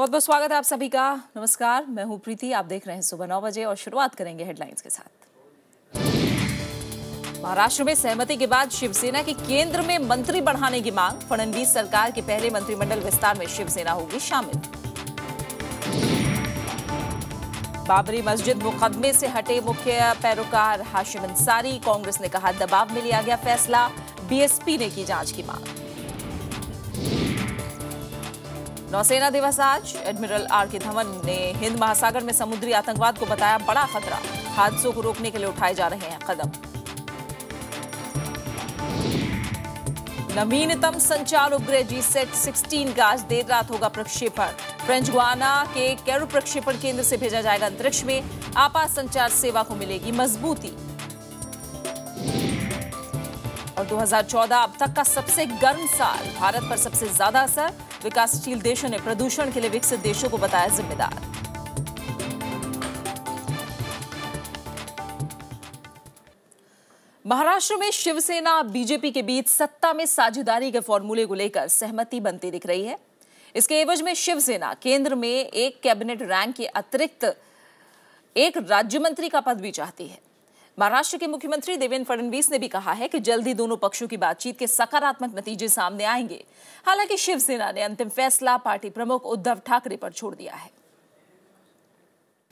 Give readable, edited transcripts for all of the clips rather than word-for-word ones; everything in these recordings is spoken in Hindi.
बहुत बहुत स्वागत है आप सभी का। नमस्कार, मैं हूं प्रीति। आप देख रहे हैं सुबह 9 बजे और शुरुआत करेंगे हेडलाइंस के साथ। महाराष्ट्र में सहमति के बाद शिवसेना की केंद्र में मंत्री बढ़ाने की मांग। फडणवीस सरकार के पहले मंत्रिमंडल विस्तार में शिवसेना होगी शामिल। बाबरी मस्जिद मुकदमे से हटे मुख्य पैरोकार हाशिम अंसारी। कांग्रेस ने कहा दबाव में लिया गया फैसला। बीएसपी ने की जांच की मांग। नौसेना दिवस आज। Admiral R K. धवन ने हिंद महासागर में समुद्री आतंकवाद को बताया बड़ा खतरा। हादसों को रोकने के लिए उठाए जा रहे हैं कदम। नवीनतम संचार उपग्रह GSAT-16 का आज देर रात होगा प्रक्षेपण। फ्रेंच गुयाना के कैरो प्रक्षेपण केंद्र से भेजा जाएगा अंतरिक्ष में। आपात संचार सेवा को मिलेगी मजबूती। और 2014 अब तक का सबसे गर्म साल। भारत पर सबसे ज्यादा असर। विकासशील देशों ने प्रदूषण के लिए विकसित देशों को बताया जिम्मेदार। महाराष्ट्र में शिवसेना बीजेपी के बीच सत्ता में साझेदारी के फॉर्मूले को लेकर सहमति बनती दिख रही है। इसके एवज में शिवसेना केंद्र में एक कैबिनेट रैंक के अतिरिक्त एक राज्य मंत्री का पद भी चाहती है। महाराष्ट्र के मुख्यमंत्री देवेंद्र फडणवीस ने भी कहा है कि जल्द ही दोनों पक्षों की बातचीत के सकारात्मक नतीजे सामने आएंगे। हालांकि शिवसेना ने अंतिम फैसला पार्टी प्रमुख उद्धव ठाकरे पर छोड़ दिया है।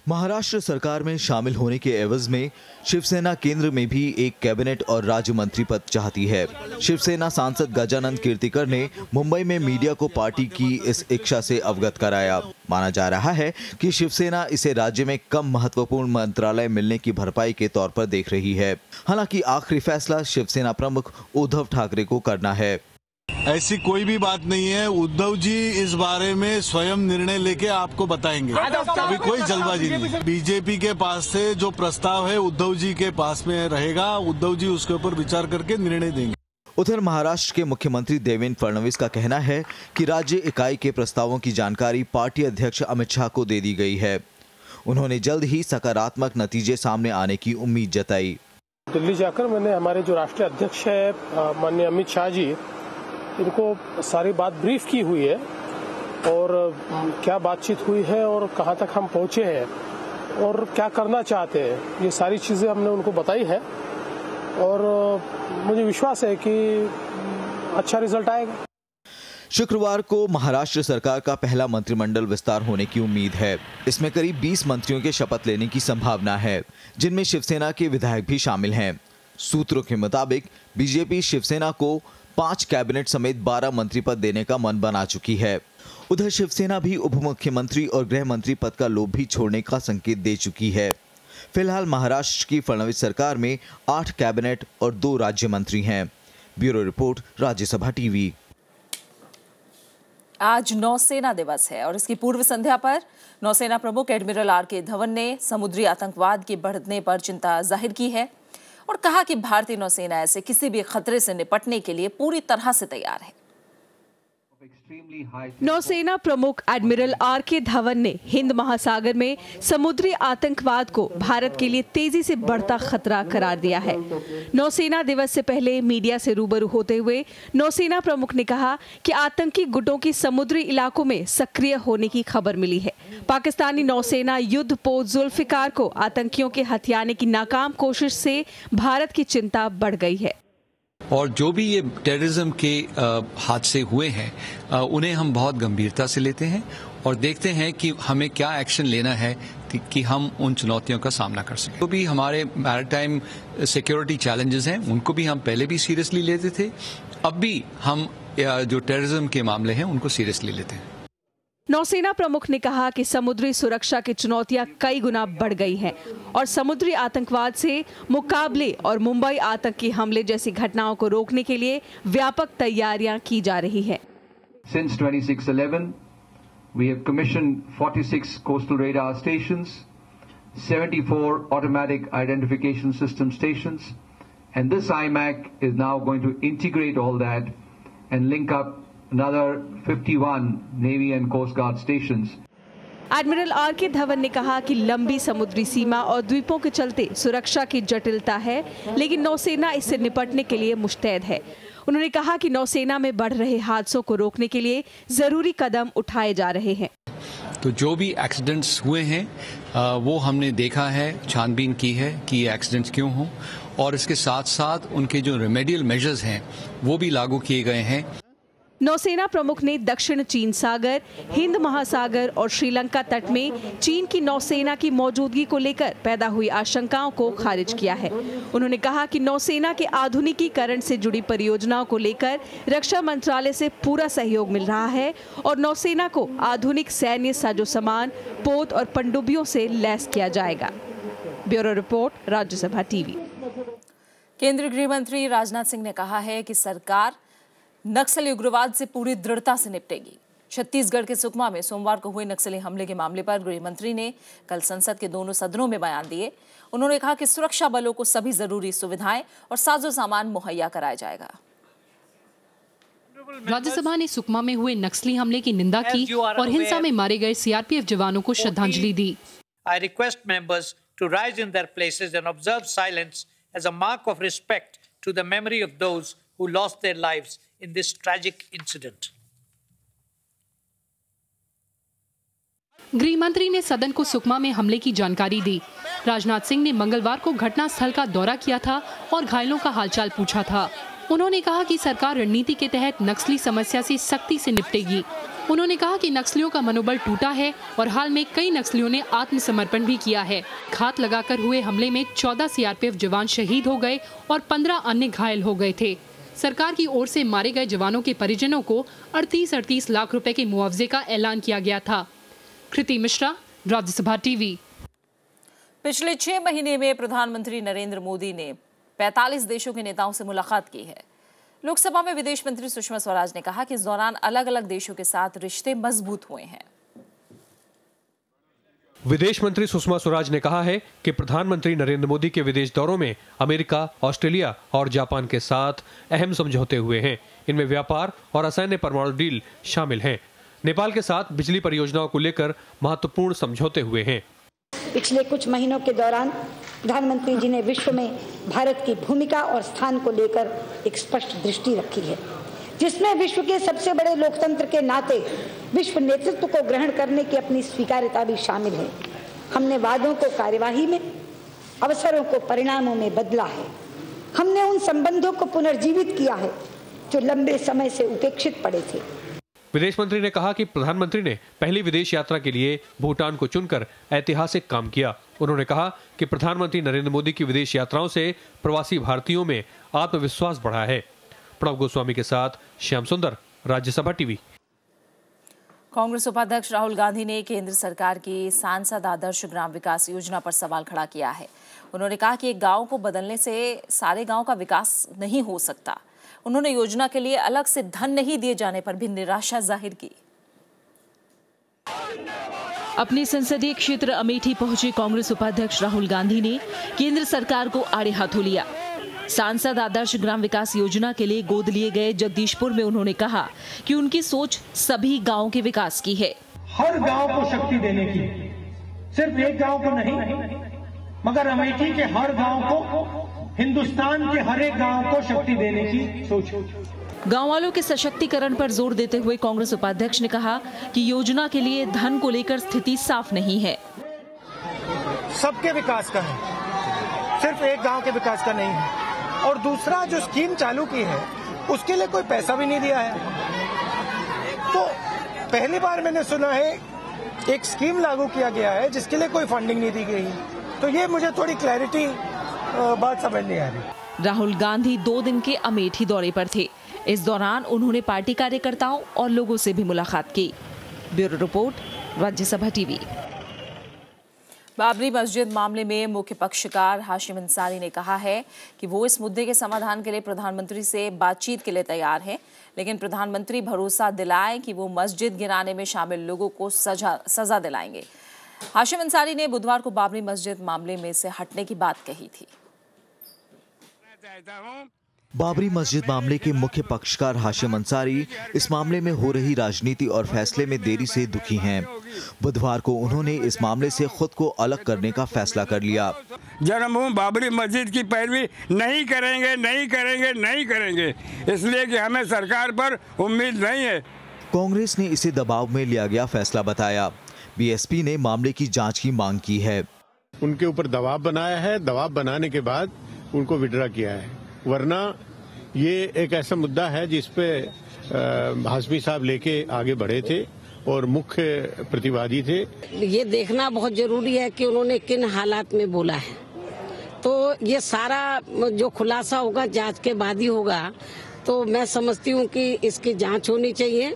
महाराष्ट्र सरकार में शामिल होने के एवज में शिवसेना केंद्र में भी एक कैबिनेट और राज्य मंत्री पद चाहती है। शिवसेना सांसद गजानन कीर्तिकर ने मुंबई में मीडिया को पार्टी की इस इच्छा से अवगत कराया। माना जा रहा है कि शिवसेना इसे राज्य में कम महत्वपूर्ण मंत्रालय मिलने की भरपाई के तौर पर देख रही है। हालांकि आखिरी फैसला शिवसेना प्रमुख उद्धव ठाकरे को करना है। ऐसी कोई भी बात नहीं है। उद्धव जी इस बारे में स्वयं निर्णय लेके आपको बताएंगे। अभी कोई जल्दबाजी नहीं। बीजेपी के पास से जो प्रस्ताव है उद्धव जी के पास में रहेगा। उद्धव जी उसके ऊपर विचार करके निर्णय देंगे। उधर महाराष्ट्र के मुख्यमंत्री देवेंद्र फडणवीस का कहना है कि राज्य इकाई के प्रस्तावों की जानकारी पार्टी अध्यक्ष अमित शाह को दे दी गई है। उन्होंने जल्द ही सकारात्मक नतीजे सामने आने की उम्मीद जताई। दिल्ली जाकर मैंने हमारे जो राष्ट्रीय अध्यक्ष है माननीय अमित शाह जी, इनको सारी बात ब्रीफ की हुई है और क्या बातचीत हुई है और कहां तक हम पहुंचे हैं और क्या करना चाहते हैं, ये सारी चीजें हमने उनको बताई है और मुझे विश्वास है कि अच्छा रिजल्ट आएगा। शुक्रवार को महाराष्ट्र सरकार का पहला मंत्रिमंडल विस्तार होने की उम्मीद है। इसमें करीब 20 मंत्रियों के शपथ लेने की संभावना है, जिनमें शिवसेना के विधायक भी शामिल हैं। सूत्रों के मुताबिक बीजेपी शिवसेना को 5 कैबिनेट समेत 12 मंत्री पद देने का मन बना चुकी है। उधर शिवसेना भी उप मुख्यमंत्री और गृह मंत्री पद का लोभ भी छोड़ने का संकेत दे चुकी है। फिलहाल महाराष्ट्र की फडणवीस सरकार में 8 कैबिनेट और 2 राज्य मंत्री हैं। Bureau report, Rajya Sabha TV. आज नौसेना दिवस है और इसकी पूर्व संध्या पर नौसेना प्रमुख एडमिरल आर.के. धवन ने समुद्री आतंकवाद के बढ़ने पर चिंता जाहिर की है और कहा कि भारतीय नौसेना ऐसे किसी भी खतरे से निपटने के लिए पूरी तरह से तैयार है। नौसेना प्रमुख एडमिरल आर.के. धवन ने हिंद महासागर में समुद्री आतंकवाद को भारत के लिए तेजी से बढ़ता खतरा करार दिया है। नौसेना दिवस से पहले मीडिया से रूबरू होते हुए नौसेना प्रमुख ने कहा कि आतंकी गुटों की समुद्री इलाकों में सक्रिय होने की खबर मिली है। पाकिस्तानी नौसेना युद्धपोत जुल्फिकार को आतंकियों के हथियाने की नाकाम कोशिश से भारत की चिंता बढ़ गई है। और जो भी ये टेररिज्म के हादसे हुए हैं उन्हें हम बहुत गंभीरता से लेते हैं और देखते हैं कि हमें क्या एक्शन लेना है कि हम उन चुनौतियों का सामना कर सकें। तो भी हमारे मैरीटाइम सिक्योरिटी चैलेंजेस हैं उनको भी हम पहले भी सीरियसली लेते थे। अब भी हम जो टेररिज्म के मामले हैं उनको सीरियसली लेते हैं। नौसेना प्रमुख ने कहा कि समुद्री सुरक्षा की चुनौतियां कई गुना बढ़ गई हैं और समुद्री आतंकवाद से मुकाबले और मुंबई आतंकी हमले जैसी घटनाओं को रोकने के लिए व्यापक तैयारियां की जा रही हैं। Since 2611, we have commissioned 46 coastal radar stations, 74 automatic identification system stations, and this IMAC is now going to integrate all that and link up another 51 Navy and Coast Guard stations. Admiral R K. Dhawan ने कहा कि लंबी समुद्री सीमा और द्वीपों के चलते सुरक्षा की जटिलता है, लेकिन नौसेना इससे निपटने के लिए मुस्तैद है। उन्होंने कहा कि नौसेना में बढ़ रहे हादसों को रोकने के लिए जरूरी कदम उठाए जा रहे हैं। तो जो भी एक्सीडेंट्स हुए हैं वो हमने देखा है, छानबीन की है कि ये एक्सीडेंट्स क्यों हों, और इसके साथ साथ उनके जो रेमेडियल मेजर्स हैं वो भी लागू किए गए हैं। नौसेना प्रमुख ने दक्षिण चीन सागर, हिंद महासागर और श्रीलंका तट में चीन की नौसेना की मौजूदगी को लेकर पैदा हुई आशंकाओं को खारिज किया है। उन्होंने कहा कि नौसेना के आधुनिकीकरण से जुड़ी परियोजनाओं को लेकर रक्षा मंत्रालय से पूरा सहयोग मिल रहा है और नौसेना को आधुनिक सैन्य साजो सामान, पोत और पनडुब्बियों से लैस किया जाएगा। Bureau report, Rajya Sabha TV. केंद्रीय गृह मंत्री राजनाथ सिंह ने कहा है कि सरकार नक्सली उग्रवाद से पूरी दृढ़ता से निपटेगी। छत्तीसगढ़ के सुकमा में सोमवार को हुए नक्सली हमले के मामले पर गृह मंत्री ने कल संसद के दोनों सदनों में बयान दिए। उन्होंने कहा कि सुरक्षा बलों को सभी जरूरी सुविधाएं और साजो सामान मुहैया कराया जाएगा। राज्यसभा ने सुकमा में हुए नक्सली हमले की निंदा की और हिंसा में मारे गए सीआरपीएफ जवानों को श्रद्धांजलि दी। I request members to rise in their places and observe silence as a mark of respect to the memory of those who lost their lives in this tragic incident. गृह मंत्री ने सदन को सुकमा में हमले की जानकारी दी। राजनाथ सिंह ने मंगलवार को घटनास्थल का दौरा किया था और घायलों का हालचाल पूछा था। उन्होंने कहा कि सरकार रणनीति के तहत नक्सली समस्या से सख्ती से निपटेगी। उन्होंने कहा कि नक्सलियों का मनोबल टूटा है और हाल में कई नक्सलियों ने आत्मसमर्पण भी किया है। घात लगाकर हुए हमले में 14 सीआरपीएफ जवान शहीद हो गए और 15 अन्य घायल हो गए थे। सरकार की ओर से मारे गए जवानों के परिजनों को 38 लाख रुपए के मुआवजे का ऐलान किया गया था। कृति मिश्रा, राज्यसभा टीवी। पिछले 6 महीने में प्रधानमंत्री नरेंद्र मोदी ने 45 देशों के नेताओं से मुलाकात की है। लोकसभा में विदेश मंत्री सुषमा स्वराज ने कहा कि इस दौरान अलग अलग देशों के साथ रिश्ते मजबूत हुए हैं। विदेश मंत्री सुषमा स्वराज ने कहा है कि प्रधानमंत्री नरेंद्र मोदी के विदेश दौरों में अमेरिका, ऑस्ट्रेलिया और जापान के साथ अहम समझौते हुए हैं। इनमें व्यापार और असैन्य परमाणु डील शामिल हैं। नेपाल के साथ बिजली परियोजनाओं को लेकर महत्वपूर्ण समझौते हुए हैं। पिछले कुछ महीनों के दौरान प्रधानमंत्री जी ने विश्व में भारत की भूमिका और स्थान को लेकर एक स्पष्ट दृष्टि रखी है, जिसमें विश्व के सबसे बड़े लोकतंत्र के नाते विश्व नेतृत्व को ग्रहण करने की अपनी स्वीकार्यता भी शामिल है। हमने वादों को कार्यवाही में, अवसरों को परिणामों में बदला है। हमने उन संबंधों को पुनर्जीवित किया है जो लंबे समय से उपेक्षित पड़े थे। विदेश मंत्री ने कहा कि प्रधानमंत्री ने पहली विदेश यात्रा के लिए भूटान को चुनकर ऐतिहासिक काम किया। उन्होंने कहा कि प्रधानमंत्री नरेंद्र मोदी की विदेश यात्राओं से प्रवासी भारतीयों में आत्मविश्वास बढ़ा है। प्रणव गोस्वामी के साथ श्याम सुंदर, राज्यसभा टीवी। कांग्रेस उपाध्यक्ष राहुल गांधी ने केंद्र सरकार की सांसद आदर्श ग्राम विकास योजना पर सवाल खड़ा किया है। उन्होंने कहा कि एक गांव को बदलने से सारे गांव का विकास नहीं हो सकता। उन्होंने योजना के लिए अलग से धन नहीं दिए जाने पर भी निराशा जाहिर की। अपने संसदीय क्षेत्र अमेठी पहुंचे कांग्रेस उपाध्यक्ष राहुल गांधी ने केंद्र सरकार को आड़े हाथों लिया। सांसद आदर्श ग्राम विकास योजना के लिए गोद लिए गए जगदीशपुर में उन्होंने कहा कि उनकी सोच सभी गांवों के विकास की है। हर गांव को शक्ति देने की, सिर्फ एक गांव को नहीं, मगर अमेठी के हर गांव को, हिंदुस्तान के हर एक गांव को शक्ति देने की सोच। गांव वालों के सशक्तिकरण पर जोर देते हुए कांग्रेस उपाध्यक्ष ने कहा कि योजना के लिए धन को लेकर स्थिति साफ नहीं है। सबके विकास का है, सिर्फ एक गांव के विकास का नहीं है। और दूसरा, जो स्कीम चालू की है उसके लिए कोई पैसा भी नहीं दिया है। तो पहली बार मैंने सुना है एक स्कीम लागू किया गया है जिसके लिए कोई फंडिंग नहीं दी गई। तो ये मुझे थोड़ी क्लैरिटी बात समझ नहीं आ रही। राहुल गांधी 2 दिन के अमेठी दौरे पर थे। इस दौरान उन्होंने पार्टी कार्यकर्ताओं और लोगों से भी मुलाकात की। Bureau report, Rajya Sabha TV. Babri मस्जिद मामले में मुख्य पक्षकार हाशिम अंसारी ने कहा है कि वो इस मुद्दे के समाधान के लिए प्रधानमंत्री से बातचीत के लिए तैयार हैं, लेकिन प्रधानमंत्री भरोसा दिलाएं कि वो मस्जिद गिराने में शामिल लोगों को सजा दिलाएंगे। हाशिम अंसारी ने बुधवार को बाबरी मस्जिद मामले में से हटने की बात कही थी। बाबरी मस्जिद मामले के मुख्य पक्षकार हाशिम अंसारी इस मामले में हो रही राजनीति और फैसले में देरी से दुखी हैं। बुधवार को उन्होंने इस मामले से खुद को अलग करने का फैसला कर लिया। जन्मभूमि बाबरी मस्जिद की पैरवी नहीं करेंगे, इसलिए कि हमें सरकार पर उम्मीद नहीं है। कांग्रेस ने इसे दबाव में लिया गया फैसला बताया। बीएसपी ने मामले की जांच की मांग की है। उनके ऊपर दबाव बनाया है, दबाव बनाने के बाद उनको विड्रा किया है, वरना ये एक ऐसा मुद्दा है जिसपे हाशमी साहब लेके आगे बढ़े थे और मुख्य प्रतिवादी थे। ये देखना बहुत जरूरी है कि उन्होंने किन हालात में बोला है, तो ये सारा जो खुलासा होगा जांच के बाद ही होगा। तो मैं समझती हूँ कि इसकी जांच होनी चाहिए।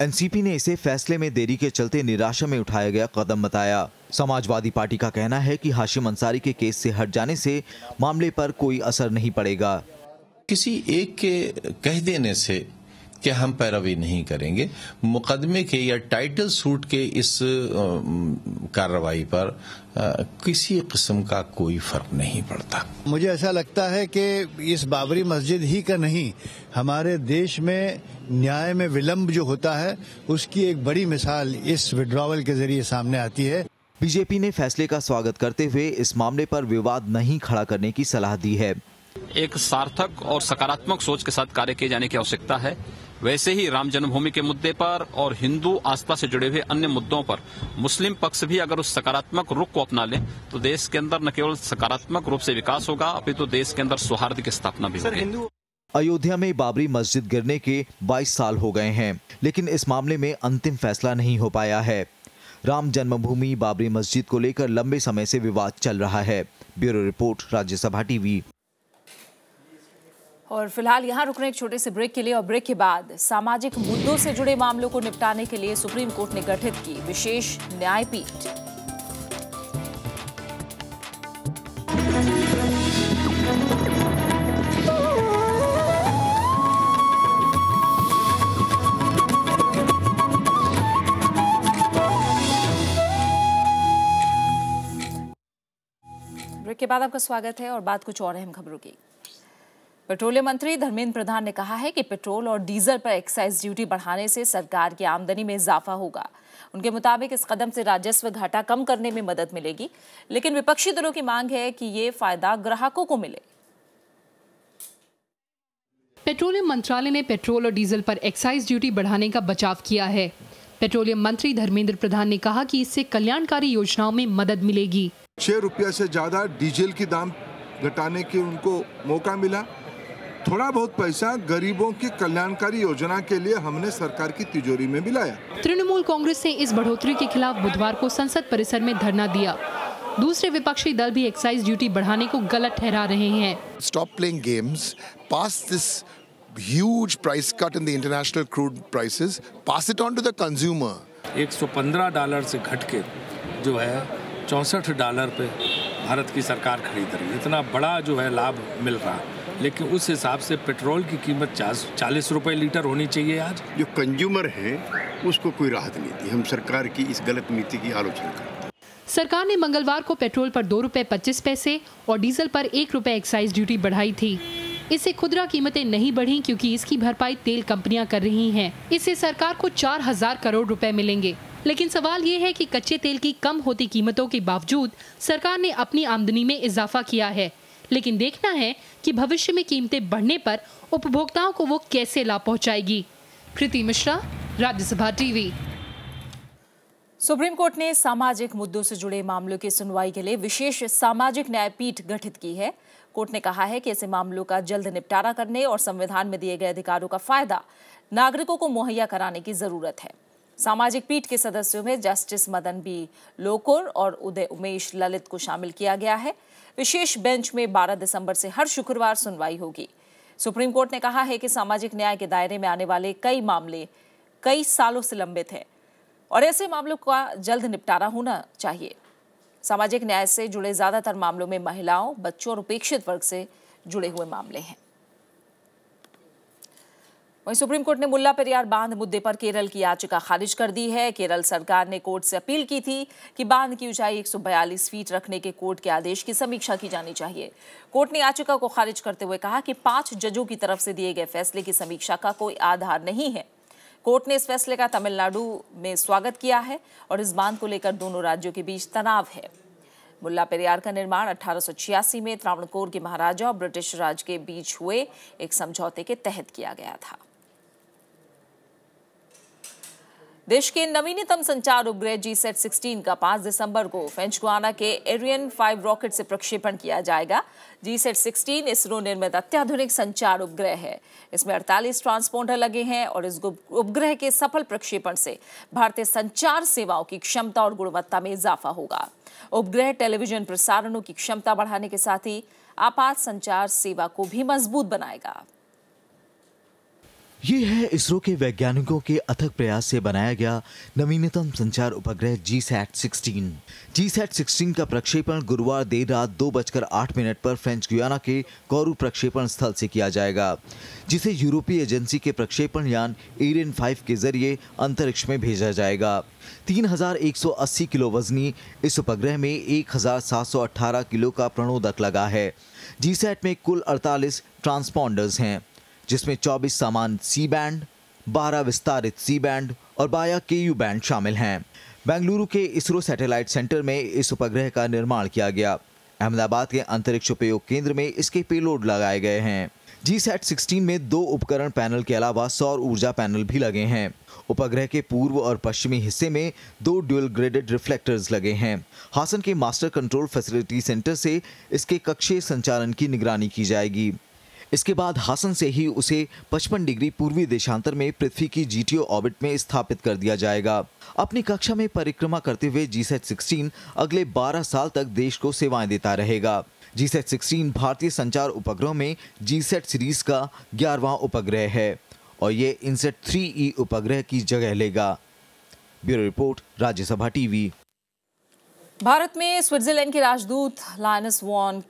एनसीपी ने इसे फैसले में देरी के चलते निराशा में उठाया गया कदम बताया। समाजवादी पार्टी का कहना है कि हाशिम अंसारी के केस से हट जाने से मामले पर कोई असर नहीं पड़ेगा। किसी एक के कह देने से कि हम पैरवी नहीं करेंगे, मुकदमे के या टाइटल सूट के इस कार्रवाई पर किसी किस्म का कोई फर्क नहीं पड़ता। मुझे ऐसा लगता है कि इस बाबरी मस्जिद ही का नहीं, हमारे देश में न्याय में विलंब जो होता है उसकी एक बड़ी मिसाल इस विड्रॉवल के जरिए सामने आती है। बीजेपी ने फैसले का स्वागत करते हुए इस मामले पर विवाद नहीं खड़ा करने की सलाह दी है। एक सार्थक और सकारात्मक सोच के साथ कार्य किए जाने की आवश्यकता है। वैसे ही राम जन्मभूमि के मुद्दे पर और हिंदू आस्था से जुड़े हुए अन्य मुद्दों पर मुस्लिम पक्ष भी अगर उस सकारात्मक रुख को अपना ले तो देश के अंदर न केवल सकारात्मक रूप से विकास होगा, अपितु देश के अंदर सौहार्द की स्थापना भी होगी। अयोध्या में बाबरी मस्जिद गिरने के 22 साल हो गए हैं, लेकिन इस मामले में अंतिम फैसला नहीं हो पाया है। राम जन्मभूमि बाबरी मस्जिद को लेकर लंबे समय से विवाद चल रहा है। Bureau report, Rajya Sabha TV. और फिलहाल यहाँ रुक रहे एक छोटे से ब्रेक के लिए, और ब्रेक के बाद सामाजिक मुद्दों से जुड़े मामलों को निपटाने के लिए सुप्रीम कोर्ट ने गठित की विशेष न्यायपीठ। ब्रेक के बाद आपका स्वागत है और बात कुछ और अहम खबरों की। पेट्रोलियम मंत्री धर्मेंद्र प्रधान ने कहा है कि पेट्रोल और डीजल पर एक्साइज ड्यूटी बढ़ाने से सरकार की आमदनी में इजाफा होगा। उनके मुताबिक इस कदम से राजस्व घाटा कम करने में मदद मिलेगी, लेकिन विपक्षी दलों की मांग है कि ये फायदा ग्राहकों को मिले। पेट्रोलियम मंत्रालय ने पेट्रोल और डीजल पर एक्साइज ड्यूटी बढ़ाने का बचाव किया है। पेट्रोलियम मंत्री धर्मेंद्र प्रधान ने कहा कि इससे कल्याणकारी योजनाओं में मदद मिलेगी। 6 रुपया से ज्यादा डीजल की दाम घटाने की उनको मौका मिला। थोड़ा बहुत पैसा गरीबों की कल्याणकारी योजना के लिए हमने सरकार की तिजोरी में मिलाया। तृणमूल कांग्रेस ने इस बढ़ोतरी के खिलाफ बुधवार को संसद परिसर में धरना दिया। दूसरे विपक्षी दल भी एक्साइज ड्यूटी बढ़ाने को गलत ठहरा रहे हैं। Stop playing games, pass this huge price cut in the international crude prices, pass it on to the consumer. $115 से घट के जो है $64 पे भारत की सरकार खरीद रही है। इतना बड़ा जो है लाभ मिल रहा है, लेकिन उस हिसाब से पेट्रोल की कीमत 40 रुपए लीटर होनी चाहिए। आज जो कंज्यूमर है उसको कोई राहत नहीं दी। हम सरकार की इस गलत नीति की आलोचना करते हैं। सरकार ने मंगलवार को पेट्रोल पर 2 रुपए 25 पैसे और डीजल पर 1 रुपए एक्साइज ड्यूटी बढ़ाई थी। इससे खुदरा कीमतें नहीं बढ़ी क्योंकि इसकी भरपाई तेल कंपनियां कर रही हैं। इससे सरकार को 4000 करोड़ रुपए मिलेंगे। लेकिन सवाल ये है कि कच्चे तेल की कम होती कीमतों के बावजूद सरकार ने अपनी आमदनी में इजाफा किया है, लेकिन देखना है कि भविष्य में कीमतें बढ़ने पर उपभोक्ताओं को वो कैसे लाभ पहुंचाएगी। Kriti Mishra, Rajya Sabha TV. Supreme Court ने सामाजिक मुद्दों से जुड़े मामलों की सुनवाई के लिए विशेष सामाजिक न्यायपीठ गठित की है। कोर्ट ने कहा है कि ऐसे मामलों का जल्द निपटारा करने और संविधान में दिए गए अधिकारों का फायदा नागरिकों को मुहैया कराने की जरूरत है। सामाजिक पीठ के सदस्यों में जस्टिस मदन बी लोकुर और उदय उमेश ललित को शामिल किया गया है। विशेष बेंच में 12 दिसंबर से हर शुक्रवार सुनवाई होगी। सुप्रीम कोर्ट ने कहा है कि सामाजिक न्याय के दायरे में आने वाले कई मामले कई सालों से लंबित हैं और ऐसे मामलों का जल्द निपटारा होना चाहिए। सामाजिक न्याय से जुड़े ज्यादातर मामलों में महिलाओं, बच्चों और उपेक्षित वर्ग से जुड़े हुए मामले हैं। वहीं सुप्रीम कोर्ट ने मुल्ला पेरियार बांध मुद्दे पर केरल की याचिका खारिज कर दी है। केरल सरकार ने कोर्ट से अपील की थी कि बांध की ऊंचाई 142 फीट रखने के कोर्ट के आदेश की समीक्षा की जानी चाहिए। कोर्ट ने याचिका को खारिज करते हुए कहा कि 5 जजों की तरफ से दिए गए फैसले की समीक्षा का कोई आधार नहीं है। कोर्ट ने इस फैसले का तमिलनाडु में स्वागत किया है और इस बांध को लेकर दोनों राज्यों के बीच तनाव है। मुल्ला पेरियार का निर्माण 1886 में त्रावणकोर के महाराजा और ब्रिटिश राज के बीच हुए एक समझौते के तहत किया गया था। देश के नवीनतम संचार उपग्रह GSAT-16 का 5 दिसंबर को फ्रेंच गुयाना के एरियन 5 रॉकेट से प्रक्षेपण किया जाएगा। GSAT-16 इसरो निर्मित अत्याधुनिक संचार उपग्रह है। इसमें 48 ट्रांसपोंडर लगे हैं और इस उपग्रह के सफल प्रक्षेपण से भारतीय संचार सेवाओं की क्षमता और गुणवत्ता में इजाफा होगा। उपग्रह टेलीविजन प्रसारणों की क्षमता बढ़ाने के साथ ही आपात संचार सेवा को भी मजबूत बनाएगा। ये है इसरो के वैज्ञानिकों के अथक प्रयास से बनाया गया नवीनतम संचार उपग्रह GSAT-16। GSAT-16 का प्रक्षेपण गुरुवार देर रात 2:08 पर फ्रेंच गुयाना के कोरू प्रक्षेपण स्थल से किया जाएगा, जिसे यूरोपीय एजेंसी के प्रक्षेपण यान एरियन 5 के जरिए अंतरिक्ष में भेजा जाएगा। 3180 किलो वजनी इस उपग्रह में 1718 किलो का प्रणोदक लगा है। GSAT में कुल 48 ट्रांसपॉन्डर्स हैं, जिसमें 24 सामान्य सी बैंड, 12 विस्तारित सी बैंड और 12 KU बैंड शामिल हैं। बेंगलुरु के इसरो सैटेलाइट सेंटर में इस उपग्रह का निर्माण किया गया। अहमदाबाद के अंतरिक्ष उपयोग केंद्र में इसके पेलोड लगाए गए हैं। GSAT-16 में 2 उपकरण पैनल के अलावा सौर ऊर्जा पैनल भी लगे हैं। उपग्रह के पूर्व और पश्चिमी हिस्से में 2 ड्यूल ग्रेडेड रिफ्लेक्टर्स लगे हैं। हासन के मास्टर कंट्रोल फैसिलिटी सेंटर से इसके कक्षीय संचालन की निगरानी की जाएगी। इसके बाद हासन से ही उसे 55 डिग्री पूर्वी देशांतर में पृथ्वी की GTO ऑर्बिट में स्थापित कर दिया जाएगा। अपनी कक्षा में परिक्रमा करते हुए GSAT-16 अगले 12 साल तक देश को सेवाएं देता रहेगा। GSAT-16 भारतीय संचार उपग्रहों में GSAT सीरीज का 11वां उपग्रह है और ये INSAT 3E उपग्रह की जगह लेगा। Bureau report, Rajya Sabha TV. Bharat में स्विट्जरलैंड के राजदूत लायनस वॉन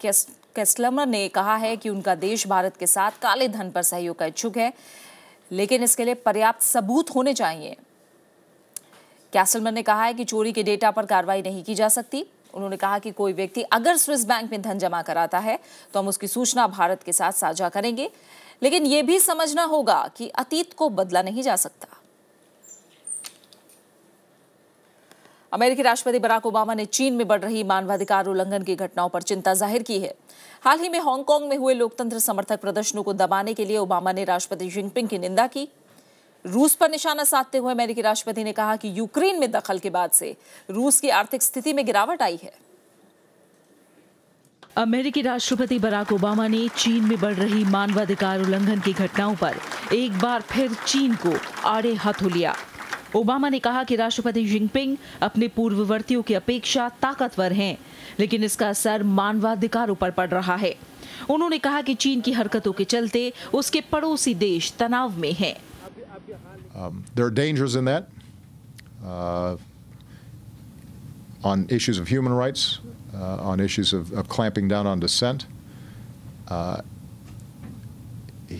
कैस्टलमर ने कहा है कि उनका देश भारत के साथ काले धन पर सहयोग का इच्छुक है, लेकिन इसके लिए पर्याप्त सबूत होने चाहिए। कैस्टलमर ने कहा है कि चोरी के डेटा पर कार्रवाई नहीं की जा सकती। उन्होंने कहा कि कोई व्यक्ति अगर स्विस बैंक में धन जमा कराता है तो हम उसकी सूचना भारत के साथ साझा करेंगे, लेकिन यह भी समझना होगा कि अतीत को बदला नहीं जा सकता। अमेरिकी राष्ट्रपति बराक ओबामा ने चीन में बढ़ रही मानवाधिकार उल्लंघन की घटनाओं पर चिंता जाहिर की है। हाल ही में हांगकांग में हुए लोकतंत्र समर्थक प्रदर्शनों को दबाने के लिए ओबामा ने राष्ट्रपति जिनपिंग की निंदा की। रूस पर निशाना साधते हुए अमेरिकी राष्ट्रपति ने कहा कि यूक्रेन में दखल के बाद से रूस की आर्थिक स्थिति में गिरावट आई है। अमेरिकी राष्ट्रपति बराक ओबामा ने चीन में बढ़ रही मानवाधिकार उल्लंघन की घटनाओं पर एक बार फिर चीन को आड़े हाथों लिया। ओबामा ने कहा कि राष्ट्रपति जिनपिंग अपने पूर्ववर्तियों की अपेक्षा ताकतवर हैं, लेकिन इसका असर मानवाधिकारों पर पड़ रहा है। उन्होंने कहा कि चीन की हरकतों के चलते उसके पड़ोसी देश तनाव में हैं। There are dangers in that on issues of human rights, on issues of clamping down on dissent.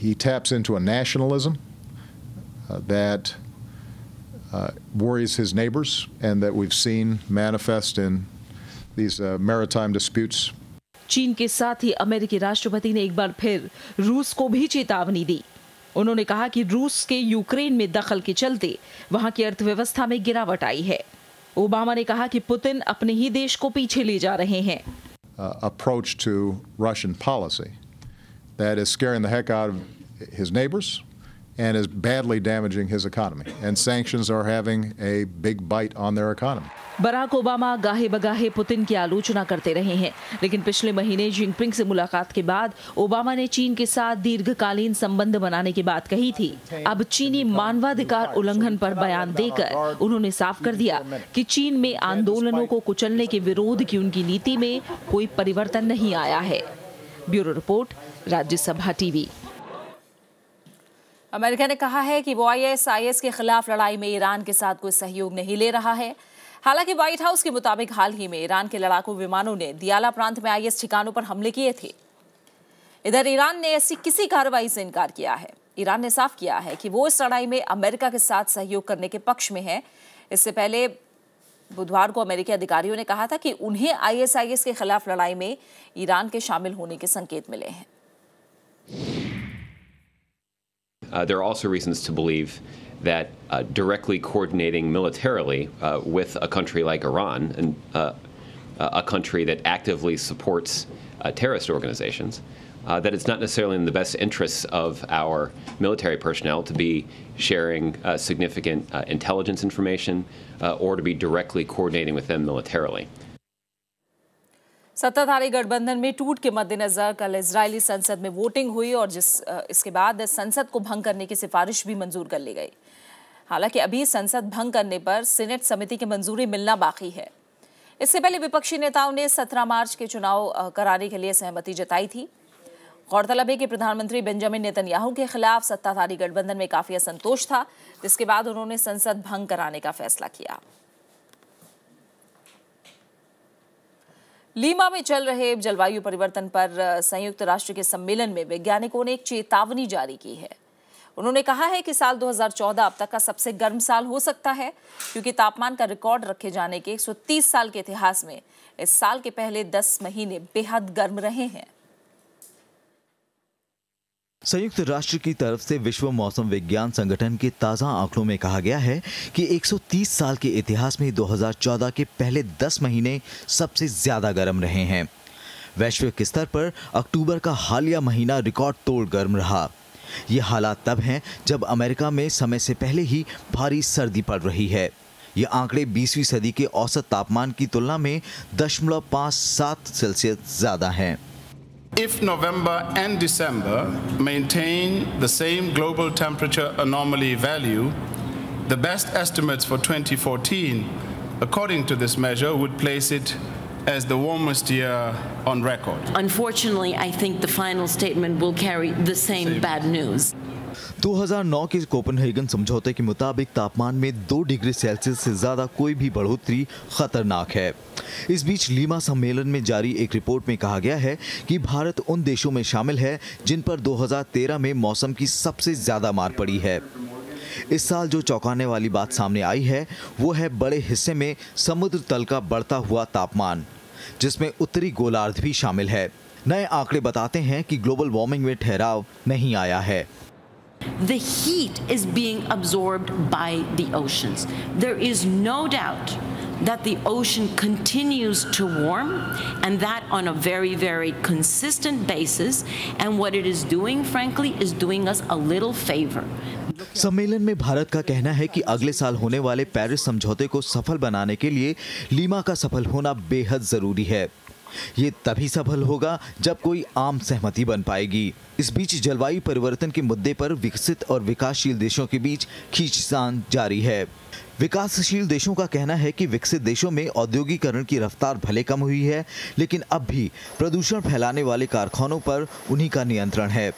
He taps into a nationalism that worries his neighbors and that we've seen manifest in these maritime disputes. चीन के साथ ही अमेरिकी राष्ट्रपति ने एक बार फिर रूस को भी चेतावनी दी। उन्होंने कहा कि रूस के यूक्रेन में दखल के चलते वहां की अर्थव्यवस्था में गिरावट आई है। ओबामा ने कहा कि पुतिन अपने ही देश को पीछे ले जा रहे हैं। Approach to Russian policy that is scaring the heck out of his neighbors and is badly damaging his economy, and sanctions are having a big bite on their economy. Barack Obama गाहे बगाहे पुतिन की आलोचना करते रहे हैं, लेकिन पिछले महीने जिनपिंग से मुलाकात के बाद ओबामा ने चीन के साथ दीर्घकालीन संबंध बनाने की बात कही थी। अब चीनी मानवाधिकार उल्लंघन पर बयान देकर उन्होंने साफ कर दिया कि चीन में आंदोलनों को कुचलने के विरोध की उनकी नीति में कोई परिवर्तन नहीं आया है। Bureau report, Rajya Sabha TV. America ने कहा है कि वो ISIS के खिलाफ लड़ाई में ईरान के साथ कोई सहयोग नहीं ले रहा है। हालांकि व्हाइट हाउस के मुताबिक हाल ही में ईरान के लड़ाकू विमानों ने दियाला प्रांत में IS ठिकानों पर हमले किए थे। इधर ईरान ने ऐसी किसी कार्रवाई से इनकार किया है। ईरान ने साफ किया है कि वो इस लड़ाई में अमेरिका के साथ सहयोग करने के पक्ष में है। इससे पहले बुधवार को अमेरिकी अधिकारियों ने कहा था कि उन्हें ISIS के खिलाफ लड़ाई में ईरान के शामिल होने के संकेत मिले हैं। There are also reasons to believe that directly coordinating militarily with a country like Iran, and a country that actively supports terrorist organizations, that it's not necessarily in the best interests of our military personnel to be sharing significant intelligence information or to be directly coordinating with them militarily. सत्ताधारी गठबंधन में टूट के मद्देनजर कल इजरायली संसद में वोटिंग हुई और इसके बाद संसद को भंग करने की सिफारिश भी मंजूर कर ली गई। हालांकि अभी संसद भंग करने पर सीनेट समिति की मंजूरी मिलना बाकी है। इससे पहले विपक्षी नेताओं ने 17 मार्च के चुनाव कराने के लिए सहमति जताई थी। गौरतलब है कि प्रधानमंत्री बेंजामिन नेतन्याहू के खिलाफ सत्ताधारी गठबंधन में काफी असंतोष था, जिसके बाद उन्होंने संसद भंग कराने का फैसला किया। लीमा में चल रहे जलवायु परिवर्तन पर संयुक्त राष्ट्र के सम्मेलन में वैज्ञानिकों ने एक चेतावनी जारी की है। उन्होंने कहा है कि साल 2014 अब तक का सबसे गर्म साल हो सकता है, क्योंकि तापमान का रिकॉर्ड रखे जाने के 130 साल के इतिहास में इस साल के पहले 10 महीने बेहद गर्म रहे हैं। संयुक्त राष्ट्र की तरफ से विश्व मौसम विज्ञान संगठन के ताज़ा आंकड़ों में कहा गया है कि 130 साल के इतिहास में 2014 के पहले 10 महीने सबसे ज्यादा गर्म रहे हैं। वैश्विक स्तर पर अक्टूबर का हालिया महीना रिकॉर्ड तोड़ गर्म रहा। ये हालात तब हैं जब अमेरिका में समय से पहले ही भारी सर्दी पड़ रही है। ये आंकड़े 20वीं सदी के औसत तापमान की तुलना में 0.57 सेल्सियस ज्यादा हैं। If November and December maintain the same global temperature anomaly value, the best estimates for 2014, according to this measure, would place it as the warmest year on record. Unfortunately, I think the final statement will carry the same bad news. 2009 के कोपेनहेगन समझौते के मुताबिक तापमान में 2 डिग्री सेल्सियस से ज्यादा कोई भी बढ़ोतरी खतरनाक है। इस बीच लीमा सम्मेलन में जारी एक रिपोर्ट में कहा गया है कि भारत उन देशों में शामिल है जिन पर 2013 में मौसम की सबसे ज्यादा मार पड़ी है। इस साल जो चौंकाने वाली बात सामने आई है वो है बड़े हिस्से में समुद्र तल का बढ़ता हुआ तापमान, जिसमें उत्तरी गोलार्ध भी शामिल है। नए आंकड़े बताते हैं कि ग्लोबल वार्मिंग में ठहराव नहीं आया है। The heat is being absorbed by the oceans. There is no doubt that the ocean continues to warm, and that on a very, very consistent basis. And what it is doing, frankly, is doing us a little favor. सम्मेलन में भारत का कहना है कि अगले साल होने वाले पेरिस समझौते को सफल बनाने के लिए लीमा का सफल होना बेहद जरूरी है। ये तभी सफल होगा जब कोई आम सहमति बन पाएगी। इस बीच जलवायु परिवर्तन के मुद्दे पर विकसित और विकासशील देशों के बीच खींचतान जारी है। विकासशील देशों का कहना है कि विकसित देशों में औद्योगिकरण की रफ्तार भले कम हुई है, लेकिन अब भी प्रदूषण फैलाने वाले कारखानों पर उन्हीं का नियंत्रण है।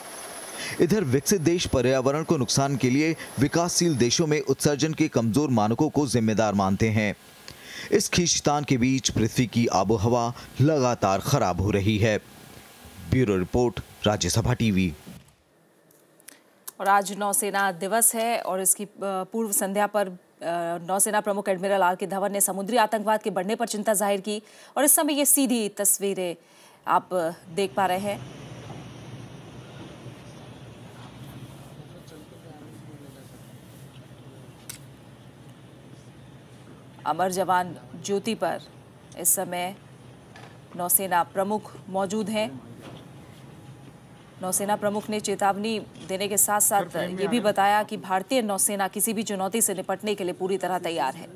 इधर विकसित देश पर्यावरण को नुकसान के लिए विकासशील देशों में उत्सर्जन के कमजोर मानकों को जिम्मेदार मानते हैं। इस खींचतान के बीच पृथ्वी की आबोहवा लगातार खराब हो रही है। Bureau report, Rajya Sabha TV. और आज नौसेना दिवस है और इसकी पूर्व संध्या पर नौसेना प्रमुख एडमिरल आर.के. धवन ने समुद्री आतंकवाद के बढ़ने पर चिंता जाहिर की और इस समय ये सीधी तस्वीरें आप देख पा रहे हैं। अमर जवान ज्योति पर इस समय नौसेना प्रमुख मौजूद हैं। नौसेना प्रमुख ने चेतावनी देने के साथ साथ ये भी बताया कि भारतीय नौसेना किसी भी चुनौती से निपटने के लिए पूरी तरह तैयार है।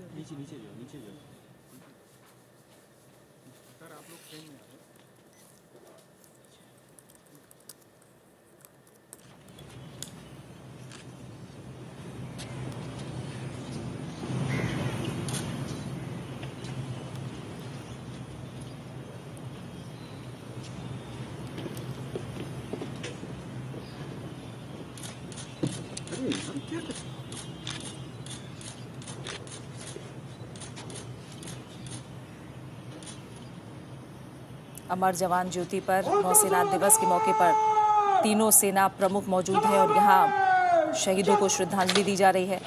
अमर जवान ज्योति पर नौसेना दिवस के मौके पर तीनों सेना प्रमुख मौजूद हैं और यहाँ शहीदों को श्रद्धांजलि दी जा रही है।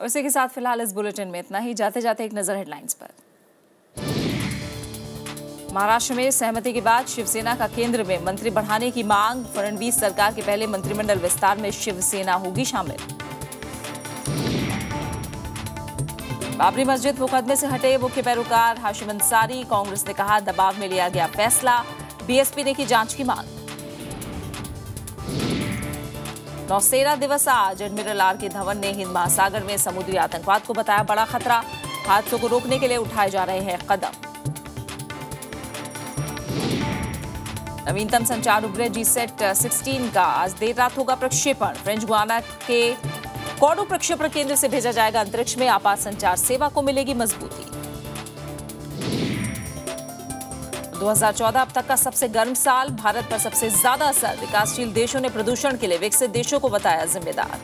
और इसी के साथ फिलहाल इस बुलेटिन में इतना ही। जाते जाते एक नजर हेडलाइंस पर। महाराष्ट्र में सहमति के बाद शिवसेना का केंद्र में मंत्री बढ़ाने की मांग। फडणवीस सरकार के पहले मंत्रिमंडल विस्तार में शिवसेना होगी शामिल। बाबरी मस्जिद मुकदमे से हटे मुख्य पैरोकार हाशिम अंसारी। कांग्रेस ने कहा दबाव में लिया गया फैसला। बीएसपी ने की जांच की मांग। नौसेना दिवस आज। Admiral R K. धवन ने हिंद महासागर में समुद्री आतंकवाद को बताया बड़ा खतरा। हादसों को रोकने के लिए उठाए जा रहे हैं कदम। नवीनतम संचार उपग्रह जीसैट 16 का आज देर रात होगा प्रक्षेपण। फ्रेंच गुयाना के कॉडो प्रक्षेपण केंद्र से भेजा जाएगा अंतरिक्ष में। आपात संचार सेवा को मिलेगी मजबूती। 2014 अब तक का सबसे गर्म साल। भारत पर सबसे ज्यादा असर। विकासशील देशों ने प्रदूषण के लिए विकसित देशों को बताया जिम्मेदार।